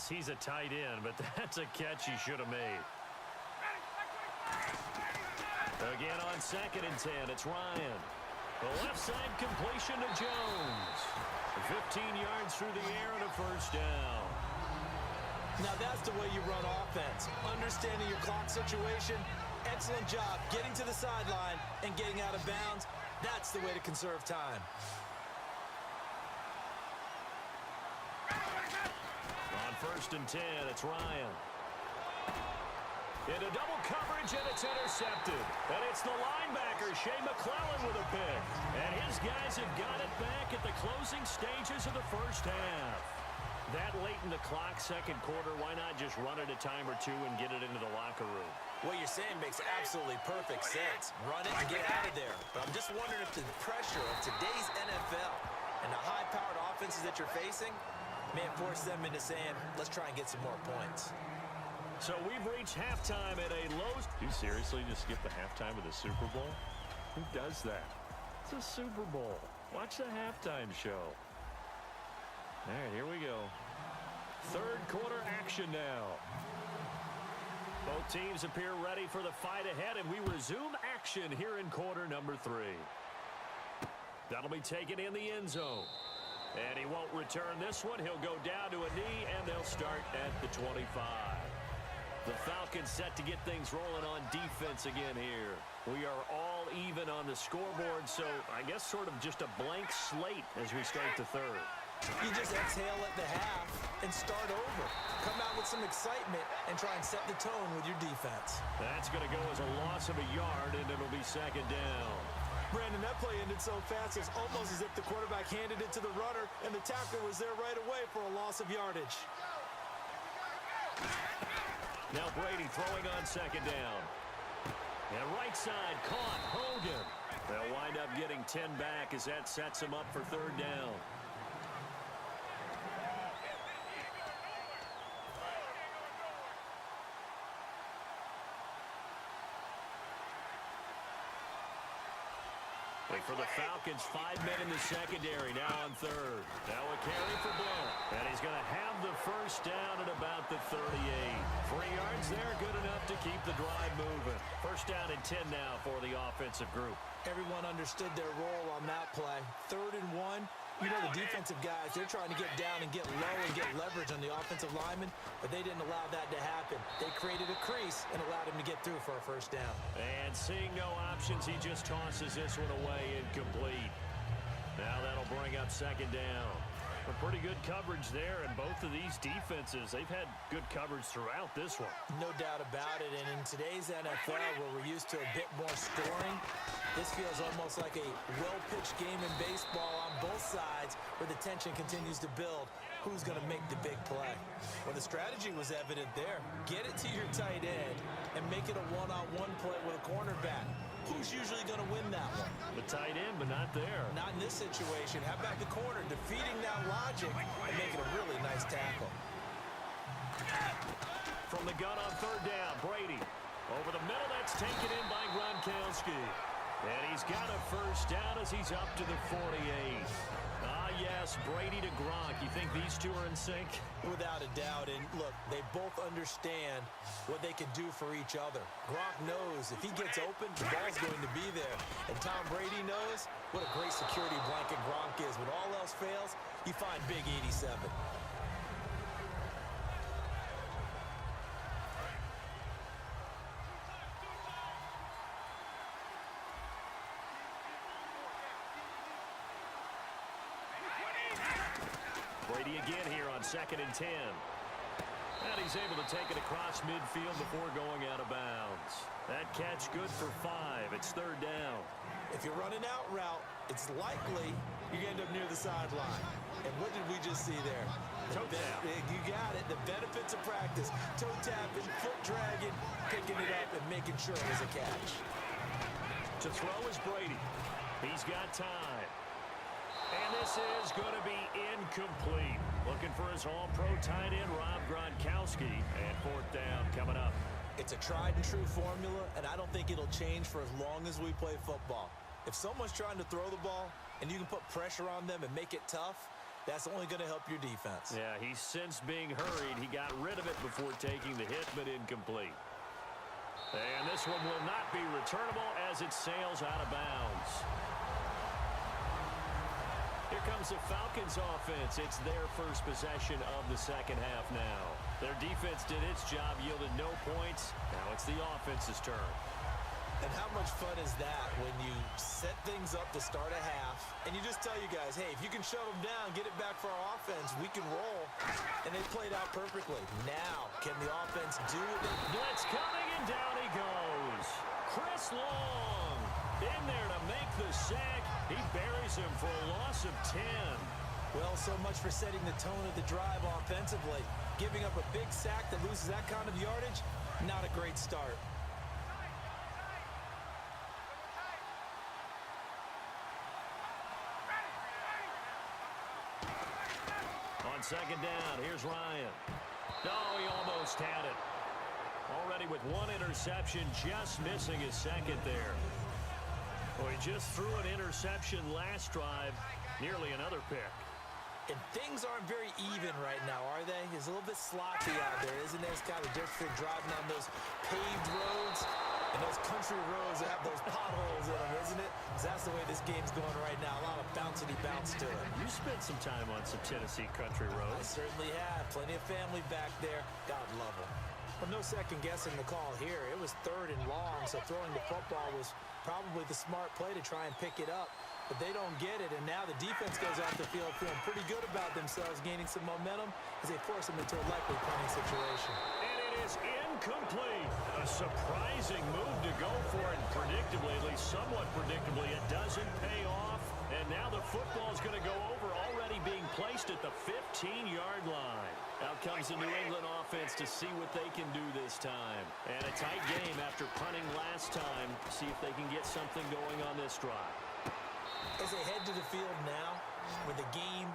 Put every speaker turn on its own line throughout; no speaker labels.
Yes, he's a tight end, but that's a catch he should have made. Again on 2nd and 10, it's Ryan. The left side completion to Jones. 15 yards through the air and a first down.
Now that's the way you run offense. Understanding your clock situation. Excellent job getting to the sideline and getting out of bounds. That's the way to conserve time.
On 1st and 10, it's Ryan. Into double coverage, and it's intercepted. And it's the linebacker, Shea McClellan, with a pick. And his guys have got it back at the closing stages of the first half. That late in the clock, second quarter, why not just run it a time or two and get it into the locker room?
What you're saying makes absolutely perfect sense. Run it and get out of there. But I'm just wondering if the pressure of today's NFL and the high-powered offenses that you're facing may have forced them into saying, let's try and get some more points.
So we've reached halftime at a low... You seriously just skip the halftime of the Super Bowl? Who does that? It's a Super Bowl. Watch the halftime show. All right, here we go. Third quarter action now. Both teams appear ready for the fight ahead, and we resume action here in quarter number 3. That'll be taken in the end zone. And he won't return this one. He'll go down to a knee, and they'll start at the 25. The Falcons set to get things rolling on defense again here. We are all even on the scoreboard, so I guess sort of just a blank slate as we start the third.
You just exhale at the half and start over. Come out with some excitement and try and set the tone with your defense.
That's going to go as a loss of a yard, and it'll be 2nd down.
Brandon, that play ended so fast, it's almost as if the quarterback handed it to the runner, and the tackler was there right away for a loss of yardage.
Now Brady throwing on 2nd down. And right side caught Hogan. They'll wind up getting 10 back as that sets him up for 3rd down. For the Falcons, 5 men in the secondary, now on 3rd. Now a carry for Blount. And he's going to have the first down at about the 38. 3 yards there, good enough to keep the drive moving. First down and 10 now for the offensive group.
Everyone understood their role on that play. 3rd and 1. You know, the defensive guys, they're trying to get down and get low and get leverage on the offensive linemen, but they didn't allow that to happen. They created a crease and allowed him to get through for a first down.
And seeing no options, he just tosses this one away incomplete. Now that'll bring up 2nd down. A pretty good coverage there, and both of these defenses, they've had good coverage throughout this one.
No doubt about it, and in today's NFL, where we're used to a bit more scoring, this feels almost like a well-pitched game in baseball on both sides where the tension continues to build. Who's going to make the big play? Well, the strategy was evident there. Get it to your tight end and make it a one-on-one play with a cornerback. Who's usually going to win that one?
The tight end, but not there.
Not in this situation. How about the corner defeating that logic and making a really nice tackle?
From the gun on 3rd down, Brady. Over the middle, that's taken in by Gronkowski. And he's got a first down as he's up to the 48. Ah, yes, Brady to Gronk. You think these two are in sync?
Without a doubt. And look, they both understand what they can do for each other. Gronk knows if he gets open, the ball's going to be there. And Tom Brady knows what a great security blanket Gronk is. When all else fails, you find Big 87.
Brady again here on 2nd and 10. And he's able to take it across midfield before going out of bounds. That catch good for 5. It's 3rd down.
If you're running out route, it's likely you end up near the sideline. And what did we just see there?
Toe tap.
You got it. The benefits of practice. Toe tapping, foot dragging, picking it up and making sure it was a catch.
To throw is Brady. He's got time. And this is going to be incomplete. Looking for his all-pro tight end, Rob Gronkowski. And 4th down coming up.
It's a tried-and-true formula, and I don't think it'll change for as long as we play football. If someone's trying to throw the ball and you can put pressure on them and make it tough, That's only going to help your defense.
Yeah, he's since being hurried. He got rid of it before taking the hit, but incomplete. And this one will not be returnable as it sails out of bounds. Here comes the Falcons offense. It's their first possession of the second half now. Their defense did its job, yielded no points. Now it's the offense's turn.
And how much fun is that when you set things up to start a half and you just tell you guys, hey, if you can shut them down, get it back for our offense, we can roll. And they played out perfectly. Now, can the offense do it?
Blitz coming, and down he goes. Chris Long in there to make the sack. He buries him for a loss of 10.
Well, so much for setting the tone of the drive offensively. Giving up a big sack that loses that kind of yardage, not a great start.
On second down, here's Ryan. No, he almost had it. Already with one interception, just missing his second there. Well, he just threw an interception last drive, nearly another pick.
And things aren't very even right now, are they? It's a little bit sloppy out there, isn't it? It's kind of different driving on those paved roads and those country roads that have those potholes in them, isn't it? 'Cause that's the way this game's going right now. A lot of bouncy bounce to it.
You spent some time on some Tennessee country
I
roads.
certainly have. Plenty of family back there. God love them. Well, no second guessing the call here. It was 3rd and long, so throwing the football was probably the smart play to try and pick it up. But they don't get it, and now the defense goes off the field feeling pretty good about themselves, gaining some momentum as they force them into a likely punting situation.
And it is incomplete. A surprising move to go for it, predictably, at least somewhat predictably. It doesn't pay off, and now the football is going to go over, already being placed at the 15-yard line. Out comes the New England offense to see what they can do this time. And a tight game after punting last time. See if they can get something going on this drive.
As they head to the field now, with the game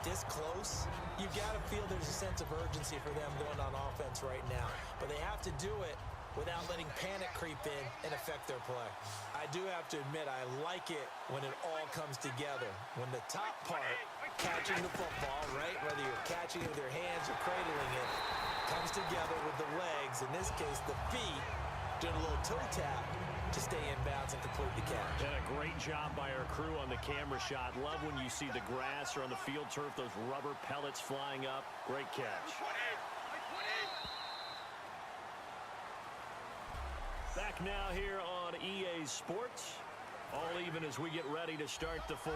this close, you've got to feel there's a sense of urgency for them going on offense right now. But they have to do it without letting panic creep in and affect their play. I do have to admit, I like it when it all comes together. When the top part, catching the football, right, whether you're catching it with your hands or cradling it, comes together with the legs, in this case the feet, doing a little toe tap to stay in bounds and complete the catch.
And a great job by our crew on the camera shot. Love when you see the grass or on the field turf, those rubber pellets flying up. Great catch. Back now here on EA Sports. All even as we get ready to start the fourth.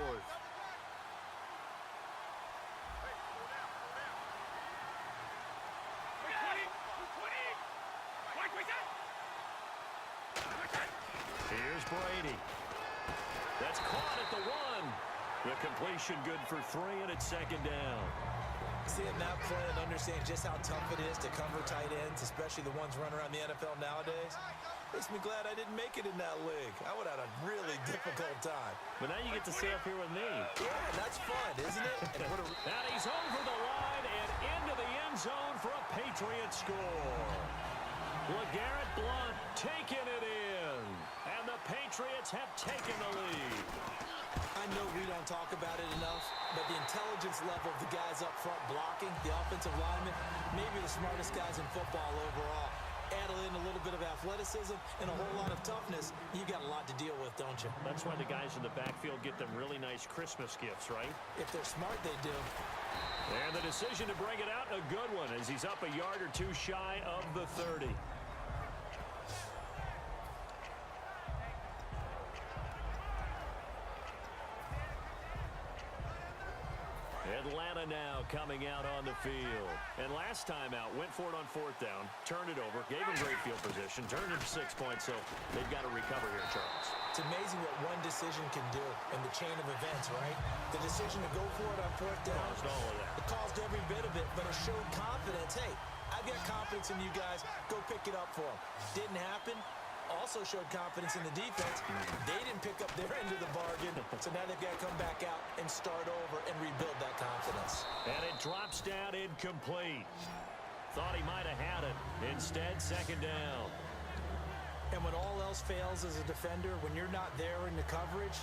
Here's Brady. That's caught at the 1. The completion good for 3, and it's second down.
Seeing that play and understand just how tough it is to cover tight ends, especially the ones running around the NFL nowadays, makes me glad I didn't make it in that league. I would have had a really difficult time.
But now you get to sit up here with me.
Yeah, that's fun, isn't it?
And he's over the line and into the end zone for a Patriot score. LeGarrette Blount taking it in. And the Patriots have taken the lead.
I know we don't talk about it enough, but the intelligence level of the guys up front blocking, the offensive linemen, maybe the smartest guys in football overall. Add in a little bit of athleticism and a whole lot of toughness, you got a lot to deal with, don't you?
That's why the guys in the backfield get them really nice Christmas gifts, right?
If they're smart, they do.
And the decision to bring it out, a good one, as he's up a yard or two shy of the 30. Atlanta now coming out on the field. And last time out, went for it on 4th down, turned it over, gave him great field position, turned it to 6 points, so they've got to recover here, Charles.
It's amazing what one decision can do in the chain of events, right? The decision to go for it on 4th down.
Caused all of that.
It caused every bit of it, but it showed confidence. Hey, I've got confidence in you guys. Go pick it up for them. Didn't happen. Also showed confidence in the defense. They didn't pick up their end of the bargain, so now they've got to come back out and start over and rebuild that confidence.
And it drops down incomplete. Thought he might have had it. Instead, second down.
And when all else fails as a defender, when you're not there in the coverage,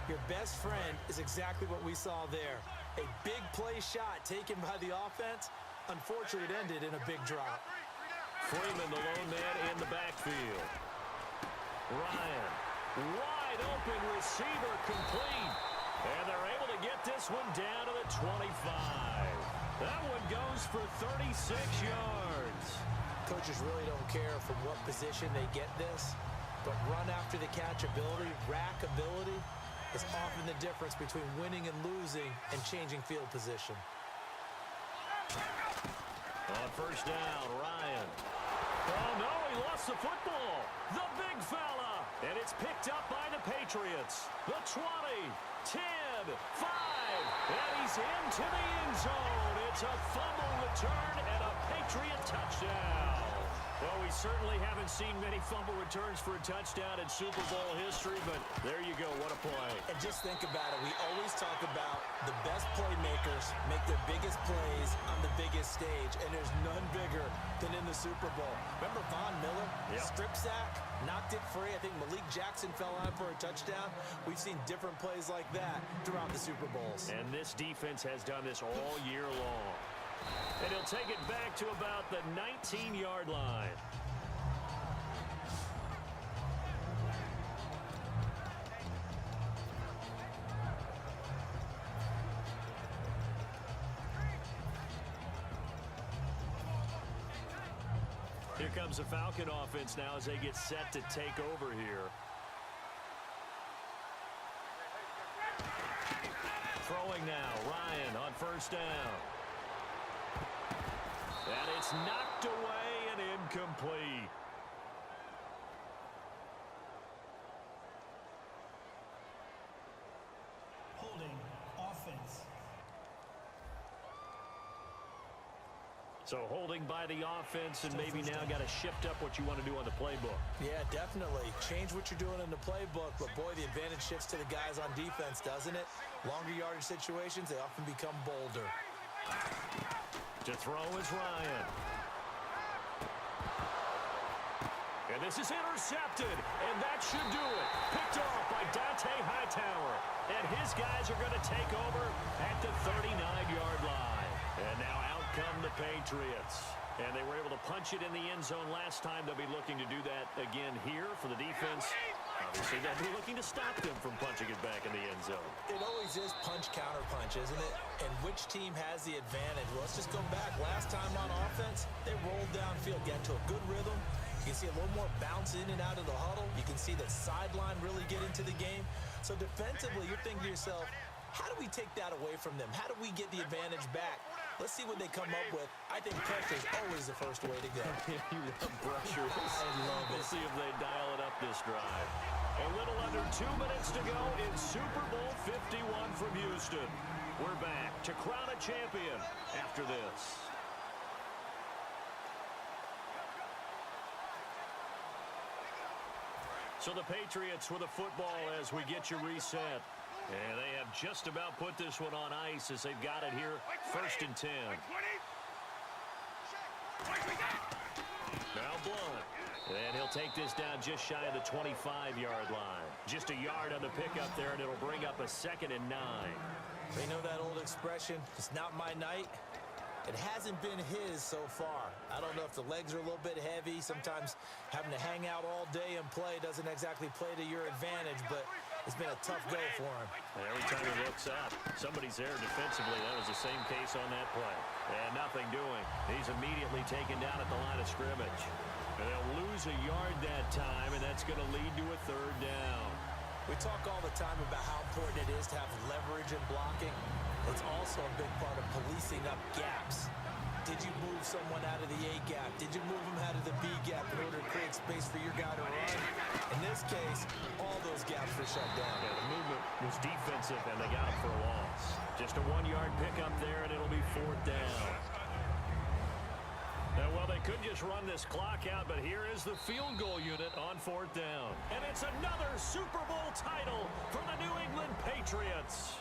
your best friend is exactly what we saw there. A big play shot taken by the offense. Unfortunately, it ended in a big drop.
Freeman, the lone man in the backfield. Ryan, wide open receiver, complete. And they're able to get this one down to the 25. That one goes for 36 yards.
Coaches really don't care from what position they get this, but run after the catch ability, rack ability, is often the difference between winning and losing and changing field position.
On first down, Ryan. Oh, no, he lost the football. The big fella. And it's picked up by the Patriots. The 20, 10, 5, and he's into the end zone. It's a fumble return and a Patriot touchdown. Well, we certainly haven't seen many fumble returns for a touchdown in Super Bowl history, but there you go. What a play.
And just think about it. We always talk about the best playmakers make their biggest plays on the biggest stage, and there's none bigger than in the Super Bowl. Remember Von Miller?
Yep.
Strip sack, knocked it free. I think Malik Jackson fell on for a touchdown. We've seen different plays like that throughout the Super Bowls.
And this defense has done this all year long. And he'll take it back to about the 19-yard line. Here comes the Falcon offense now as they get set to take over here. Throwing now, Ryan on first down. And it's knocked away and incomplete.
Holding offense.
So holding by the offense, and maybe now got to shift up what you want to do on the playbook.
Yeah, definitely. Change what you're doing in the playbook, but boy, the advantage shifts to the guys on defense, doesn't it? Longer yardage situations, they often become bolder.
To throw is Ryan. And this is intercepted, and that should do it. Picked off by Dante Hightower. And his guys are going to take over at the 39-yard line. And now out come the Patriots. And they were able to punch it in the end zone last time. They'll be looking to do that again here for the defense. Obviously, they'll be looking to stop them from punching it back in the end zone.
It always is punch-counter-punch, isn't it? And which team has the advantage? Well, let's just go back. Last time on offense, they rolled downfield, got into a good rhythm. You can see a little more bounce in and out of the huddle. You can see that sideline really get into the game. So defensively, you're thinking to yourself, how do we take that away from them? How do we get the advantage back? Let's see what they come up with. I think pressure is always the first way to go.
You love pressure.
I love it.
We'll see if they dial it up this drive. A little under 2 minutes to go in Super Bowl 51 from Houston. We're back to crown a champion after this. So the Patriots with a football as we get you reset. And they have just about put this one on ice as they've got it here, 1st and 10. Now Blunt. And he'll take this down just shy of the 25-yard line. Just a yard on the pickup there, and it'll bring up a 2nd and 9.
They know that old expression, it's not my night. It hasn't been his so far. I don't know if the legs are a little bit heavy. Sometimes having to hang out all day and play doesn't exactly play to your advantage, but it's been a tough go for him.
And every time he looks up, somebody's there defensively. That was the same case on that play. And nothing doing. He's immediately taken down at the line of scrimmage. And they'll lose a yard that time, and that's going to lead to a 3rd down.
We talk all the time about how important it is to have leverage in blocking. It's also a big part of policing up gaps. Did you move someone out of the A gap? Did you move them out of the B gap in order to create space for your guy to run? In this case, all those gaps were shut down.
Yeah, the movement was defensive, and they got him for a loss. Just a 1-yard pickup there, and it'll be 4th down. Now, well, they could just run this clock out, but here is the field goal unit on 4th down. And it's another Super Bowl title for the New England Patriots.